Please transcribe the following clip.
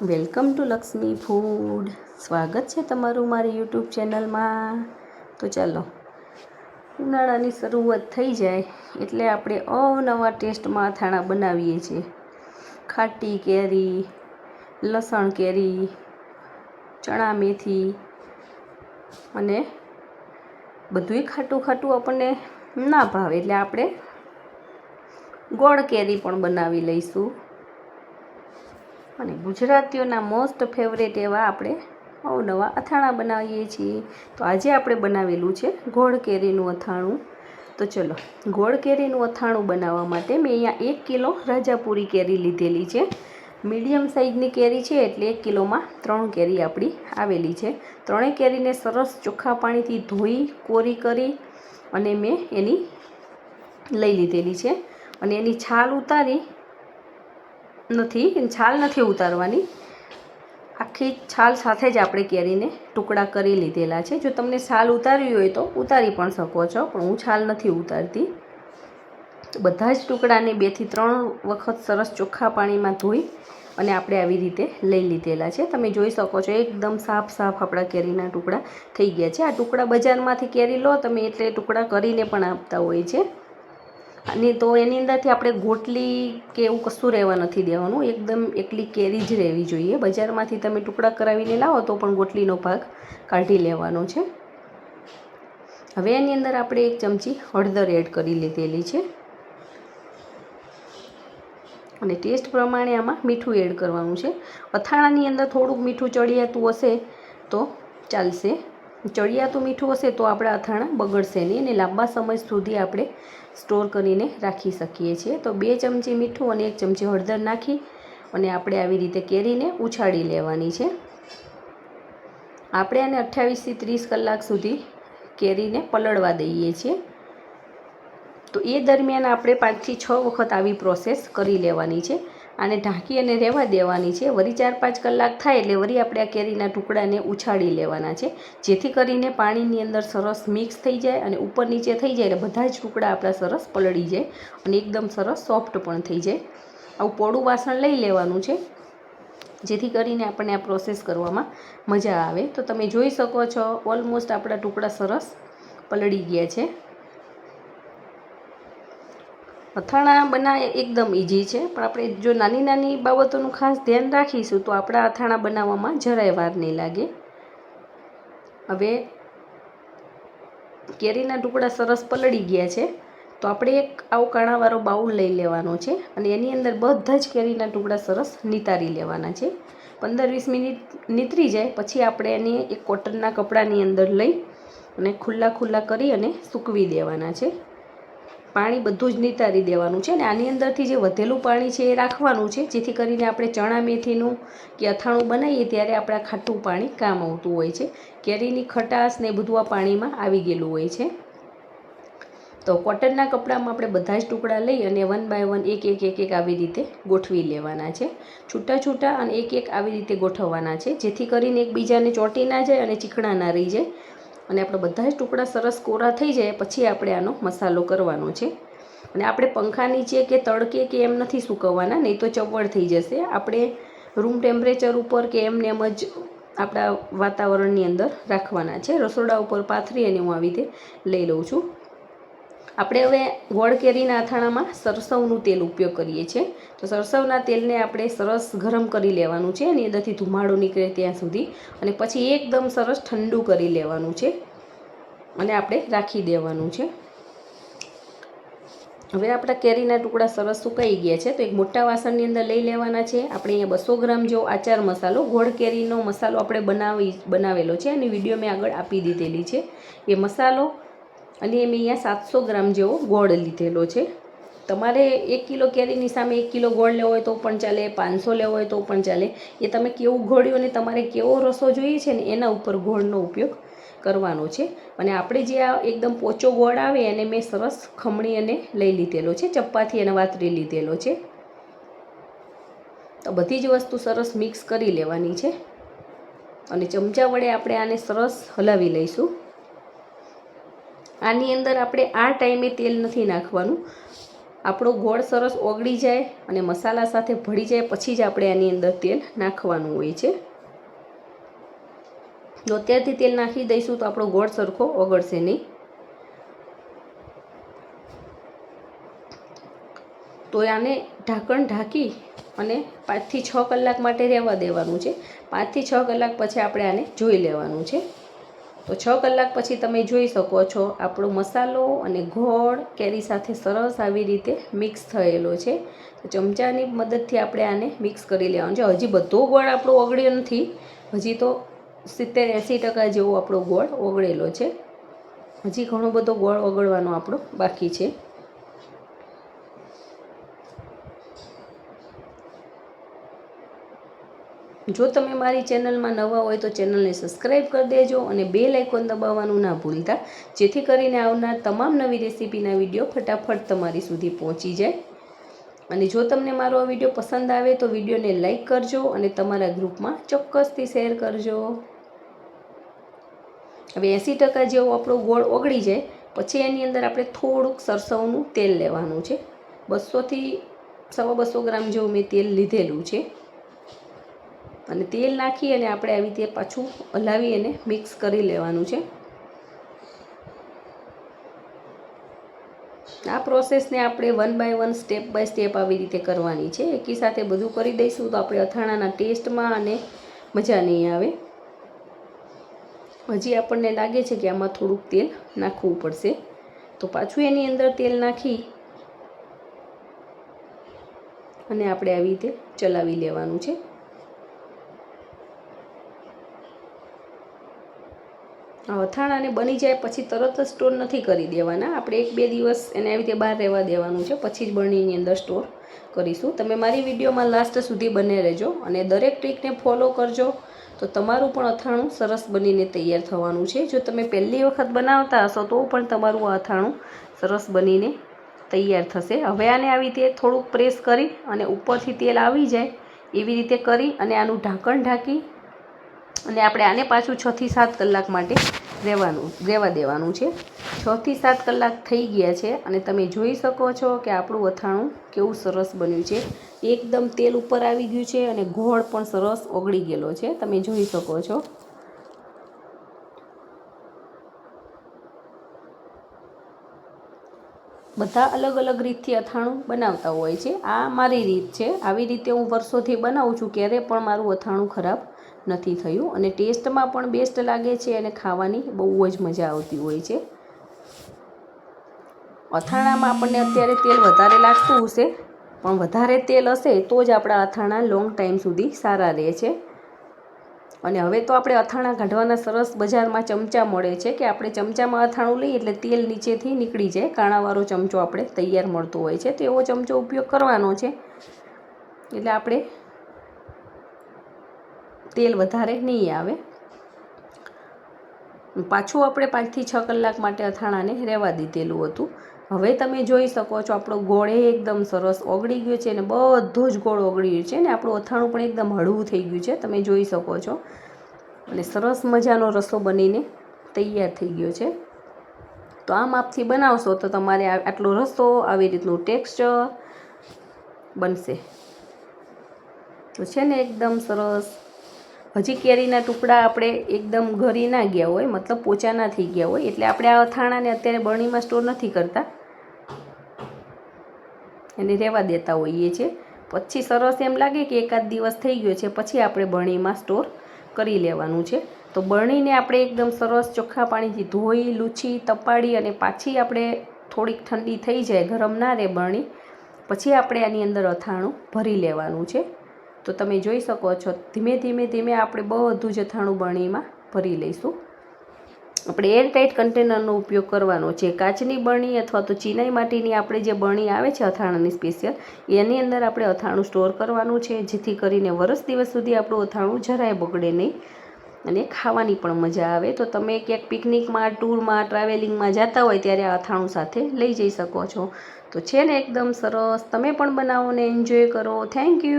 Welcome to Lakshmi food. સ્વાગત છે તમારું મારી યુટ્યુબ ચેનલમાં. તો ચાલો, ઉનાળાની શરૂઆત થઈ જાય એટલે આપણે અવનવા ટેસ્ટમાં અથાણાં બનાવીએ છીએ. ખાટી કેરી, લસણ કેરી, ચણા મેથી અને બધુંય ખાટું ખાટું આપણને ના ભાવે એટલે આપણે ગોળ કેરી પણ બનાવી લઈશું. અને ગુજરાતીઓના મોસ્ટ ફેવરેટ એવા આપણે અવનવા અથાણાં બનાવીએ છીએ. તો આજે આપણે બનાવેલું છે ગોળ કેરીનું અથાણું. તો ચલો, ગોળ કેરીનું અથાણું બનાવવા માટે મેં અહીંયા 1 કિલો રાજાપુરી કેરી લીધેલી છે. મીડિયમ સાઇઝની કેરી છે એટલે 1 કિલોમાં 3 કેરી આપણી આવેલી છે. ત્રણેય કેરીને સરસ ચોખ્ખા પાણીથી ધોઈ કોરી કરી અને મેં એની લઈ લીધેલી છે. અને એની છાલ નથી ઉતારવાની. આખી છાલ સાથે જ આપણે કેરીને ટુકડા કરી લીધેલા છે. જો તમને છાલ ઉતારવી હોય તો ઉતારી પણ શકો છો, પણ હું છાલ નથી ઉતારતી. બધા જ ટુકડાને 2 થી 3 વખત સરસ ચોખ્ખા પાણીમાં ધોઈ અને આપણે આવી રીતે લઈ લીધેલા છે. તમે જોઈ શકો છો એકદમ સાફ આપણા કેરીના ટુકડા થઈ ગયા છે. આ ટુકડા બજારમાંથી કેરી લો તમે એટલે ટુકડા કરીને પણ આપતા હોય છે. અને તો એની અંદરથી આપણે ગોટલી કે એવું કશું રહેવા નથી દેવાનું. એકદમ એકલી કેરી જ રહેવી જોઈએ. બજારમાંથી તમે ટુકડા કરાવીને લાવો તો પણ ગોટલીનો ભાગ કાઢી લેવાનો છે. હવે એની અંદર આપણે 1 ચમચી હળદર એડ કરી લીધેલી છે. અને ટેસ્ટ પ્રમાણે આમાં મીઠું એડ કરવાનું છે. અથાણાની અંદર થોડુંક મીઠું ચડિયાતું હશે તો ચાલશે. ચડિયાતું મીઠું હશે તો આપણા અથાણાં બગડશે નહીં અને લાંબા સમય સુધી આપણે સ્ટોર કરીને રાખી શકીએ છીએ. તો 2 ચમચી મીઠું અને 1 ચમચી હળદર નાખી અને આપણે આવી રીતે કેરીને ઉછાળી લેવાની છે. આપણે આને 28 થી 30 કલાક સુધી કેરીને પલળવા દઈએ છીએ. તો એ દરમિયાન આપણે 5 થી 6 વખત આવી પ્રોસેસ કરી લેવાની છે. આને ઢાંકી અને રહેવા દેવાની છે. વળી 4-5 કલાક થાય એટલે વળી આપણે આ કેરીના ટુકડાને ઉછાળી લેવાના છે, જેથી કરીને પાણીની અંદર સરસ મિક્સ થઈ જાય અને ઉપર નીચે થઈ જાય એટલે બધા જ ટુકડા આપણા સરસ પલળી જાય અને એકદમ સરસ સોફ્ટ પણ થઈ જાય. આવું પોળું વાસણ લઈ લેવાનું છે, જેથી કરીને આપણને આ પ્રોસેસ કરવામાં મજા આવે. તો તમે જોઈ શકો છો ઓલમોસ્ટ આપણા ટુકડા સરસ પલળી ગયા છે. અથાણાં બનાવે એકદમ ઇઝી છે, પણ આપણે જો નાની નાની બાબતોનું ખાસ ધ્યાન રાખીશું તો આપણા અથાણાં બનાવવામાં જરાય વાર નહીં લાગે. હવે કેરીના ટુકડા સરસ પલળી ગયા છે તો આપણે એક આવો કાણાવાળો બાઉલ લઈ લેવાનો છે અને એની અંદર બધા જ કેરીના ટુકડા સરસ નીતારી લેવાના છે. 15-20 મિનિટ નીતરી જાય પછી આપણે એને એક કોટનના કપડાની અંદર લઈ અને ખુલ્લા કરી અને સૂકવી દેવાના છે. પાણી બધું જ નીતારી દેવાનું છે અને આની અંદરથી જે વધેલું પાણી છે એ રાખવાનું છે, જેથી કરીને આપણે ચણા મેથીનું કે અથાણું બનાવીએ ત્યારે આપણા ખાટું પાણી કામ આવતું હોય છે. કેરીની ખટાશ ને બધું આ પાણીમાં આવી ગયેલું હોય છે. તો કોટનના કપડામાં આપણે બધા જ ટુકડા લઈ અને 1 બાય 1 એક આવી રીતે ગોઠવી લેવાના છે. છૂટા અને એક આવી રીતે ગોઠવવાના છે, જેથી કરીને એકબીજાને ચોંટી ના જાય અને ચીકણા ના રહી જાય. અને આપણે બધા જ ટુકડા સરસ કોરા થઈ જાય પછી આપણે આનો મસાલો કરવાનો છે. અને આપણે પંખા નીચે કે તડકે કે એમ નથી સૂકવવાના, નહીં તો ચવડ થઈ જશે. આપણે રૂમ ટેમ્પરેચર ઉપર કે એમ જ આપણા વાતાવરણની અંદર રાખવાના છે. રસોડા ઉપર પાથરી અને હું આવી રીતે લઈ લઉં છું. આપણે હવે ગોળ કેરીના અથાણામાં સરસવનું તેલ ઉપયોગ કરીએ છીએ. તો સરસવના તેલને આપણે સરસ ગરમ કરી લેવાનું છે એની અંદરથી ધુમાડો નીકળે ત્યાં સુધી, અને પછી એકદમ સરસ ઠંડુ કરી લેવાનું છે અને આપણે રાખી દેવાનું છે. હવે આપણા કેરીના ટુકડા સરસ સુકાઈ ગયા છે તો એક મોટા વાસણની અંદર લઈ લેવાના છે. આપણે અહીંયા 200 ગ્રામ જેવો આચાર મસાલો, ગોળ કેરીનો મસાલો આપણે બનાવેલો છે અને વિડીયો મેં આગળ આપી દીધેલી છે એ મસાલો, અને મેં અહીંયા 700 ગ્રામ જેવો ગોળ લીધેલો છે. તમારે 1 કિલો કેરીની સામે 1 કિલો ગોળ લેવો હોય તો પણ ચાલે, 500 લેવો હોય તો પણ ચાલે. એ તમે કેવું ઘોળ્યું અને તમારે કેવો રસો જોઈએ છે ને એના ઉપર ગોળનો ઉપયોગ કરવાનો છે. અને આપણે જે આ એકદમ પોચો ગોળ આવે એને મેં સરસ ખમણી અને લઈ લીધેલો છે, ચપ્પાથી એને વાતરી લીધેલો છે. તો બધી જ વસ્તુ સરસ મિક્સ કરી લેવાની છે અને ચમચા વડે આપણે આને સરસ હલાવી લઈશું. આની અંદર આપણે આ ટાઈમે તેલ નથી નાખવાનું. આપણો ગોળ સરસ ઓગળી જાય અને મસાલા સાથે ભળી જાય પછી જ આપણે આની અંદર તેલ નાખવાનું હોય છે. જો અત્યારથી તેલ નાખી દઈશું તો આપણો ગોળ સરખો ઓગળશે નહીં. તો આને ઢાંકણ ઢાંકી અને 5 થી 6 કલાક માટે રહેવા દેવાનું છે. 5 થી 6 કલાક પછી આપણે આને જોઈ લેવાનું છે. તો 6 કલાક પછી તમે જોઈ શકો છો આપણો મસાલો અને ગોળ કેરી સાથે સરસ આવી રીતે મિક્સ થયેલો છે. તો ચમચાની મદદથી આપણે આને મિક્સ કરી લેવાનું છે. હજી બધો ગોળ આપણો ઓગળ્યો નથી, હજી તો 70-80% જેવો આપણો ગોળ ઓગળેલો છે. હજી ઘણો બધો ગોળ ઓગળવાનો આપણો બાકી છે. જો તમે મારી ચેનલમાં નવા હોય તો ચેનલને સબસ્ક્રાઈબ કરી દેજો અને બેલ આઇકોન દબાવવાનું ના ભૂલતા, જેથી કરીને આવનાર તમામ નવી રેસીપીના વિડીયો ફટાફટ તમારી સુધી પહોંચી જાય. અને જો તમને મારો આ વિડીયો પસંદ આવે તો વિડીયોને લાઈક કરજો અને તમારા ગ્રુપમાં ચોક્કસથી શેર કરજો. હવે 80% જેવો આપણો ગોળ ઓગળી જાય પછી એની અંદર આપણે થોડુંક સરસવનું તેલ લેવાનું છે. 200 થી 250 ગ્રામ જેવું મેં તેલ લીધેલું છે. અને તેલ નાખી અને આપણે આવી રીતે પાછું હલાવી અને મિક્સ કરી લેવાનું છે. આ પ્રોસેસને આપણે 1 બાય 1 સ્ટેપ બાય સ્ટેપ આવી રીતે કરવાની છે. એકી સાથે બધું કરી દઈશું તો આપણે અથાણાના ટેસ્ટમાં અને મજા નહીં આવે. હજી આપણને લાગે છે કે આમાં થોડુંક તેલ નાખવું પડશે, તો પાછું એની અંદર તેલ નાખી અને આપણે આવી રીતે ચલાવી લેવાનું છે. અથાણાને બની જાય પછી તરત જ સ્ટોર નથી કરી દેવાના. આપણે 1-2 દિવસ એને આવી રીતે બહાર રહેવા દેવાનું છે, પછી જ બરણીની અંદર સ્ટોર કરીશું. તમે મારી વિડીયોમાં લાસ્ટ સુધી બને રહેજો અને દરેક ટ્રીકને ફોલો કરજો તો તમારું પણ અથાણું સરસ બનીને તૈયાર થવાનું છે. જો તમે પહેલી વખત બનાવતા હશો તો પણ તમારું આ અથાણું સરસ બનીને તૈયાર થશે. હવે આને આવી રીતે થોડુંક પ્રેસ કરી અને ઉપરથી તેલ આવી જાય એવી રીતે કરી અને આનું ઢાંકણ ઢાંકી અને આપણે આને પાછું 6 થી 7 કલાક માટે રહેવા દેવાનું છે. 6 થી 7 કલાક થઈ ગયા છે અને તમે જોઈ શકો છો કે આપણું અથાણું કેવું સરસ બન્યું છે. એકદમ તેલ ઉપર આવી ગયું છે અને ગોળ પણ સરસ ઓગળી ગયેલો છે, તમે જોઈ શકો છો. બધા અલગ અલગ રીતથી અથાણું બનાવતા હોય છે. આ મારી રીત છે. આવી રીતે હું વર્ષોથી બનાવું છું, ક્યારેય પણ મારું અથાણું ખરાબ નથી થયું અને ટેસ્ટમાં પણ બેસ્ટ લાગે છે અને ખાવાની બહુ જ મજા આવતી હોય છે. અથાણામાં આપણને અત્યારે તેલ વધારે લાગતું હશે, પણ વધારે તેલ હશે તો જ આપણા અથાણા લોંગ ટાઈમ સુધી સારા રહે છે. અને હવે તો આપણે અથાણા કાઢવાના સરસ બજારમાં ચમચા મળે છે કે આપણે ચમચામાં અથાણું લઈએ એટલે તેલ નીચેથી નીકળી જાય. કાણાવાળો ચમચો આપણે તૈયાર મળતો હોય છે, તો એવો ચમચો ઉપયોગ કરવાનો છે એટલે આપણે તેલ વધારે નહીં આવે. પાછું આપણે 5 થી 6 કલાક માટે અથાણાને રહેવા દીધેલું હતું. હવે તમે જોઈ શકો છો આપણો ગોળ એકદમ સરસ ઓગળી ગયો છે અને બધો જ ગોળ ઓગળી ગયો છે અને આપણું અથાણું પણ એકદમ હળવું થઈ ગયું છે, તમે જોઈ શકો છો. અને સરસ મજાનો રસો બનીને તૈયાર થઈ ગયો છે. તો આ માપથી બનાવશો તો તમારે આટલો રસો આવી રીતનું ટેક્સચર બનશે. તો છે ને એકદમ સરસ. હજી કેરીના ટુકડા આપણે એકદમ ઘરી ના ગયા હોય, મતલબ પોચા ના થઈ ગયા હોય, એટલે આપણે આ અથાણાને અત્યારે બરણીમાં સ્ટોર નથી કરતા, એને રહેવા દેતા હોઈએ છીએ. પછી સરસ એમ લાગે કે એકાદ દિવસ થઈ ગયો છે પછી આપણે બરણીમાં સ્ટોર કરી લેવાનું છે. તો બરણીને આપણે એકદમ સરસ ચોખ્ખા પાણીથી ધોઈ લૂછી તપાડી અને પાછી આપણે થોડીક ઠંડી થઈ જાય, ગરમ ના રહે બરણી, પછી આપણે આની અંદર અથાણું ભરી લેવાનું છે. તો તમે જોઈ શકો છો ધીમે ધીમે આપણે બધું જ અથાણું બરણીમાં ભરી લઈશું. આપણે એરટાઇટ કન્ટેનરનો ઉપયોગ કરવાનો છે. કાચની બરણી અથવા તો ચિનાઈ માટીની આપણે જે બરણી આવે છે અથાણાની સ્પેશિયલ, એની અંદર આપણે અથાણું સ્ટોર કરવાનું છે, જેથી કરીને વરસ દિવસ સુધી આપણું અથાણું જરાય બગડે નહીં અને ખાવાની પણ મજા આવે. તો તમે ક્યાંક પિકનિકમાં, ટૂરમાં, ટ્રાવેલિંગમાં જતા હોય ત્યારે આ અથાણું સાથે લઈ જઈ શકો છો. તો છે ને એકદમ સરસ. તમે પણ બનાવો ને એન્જોય કરો. Thank you.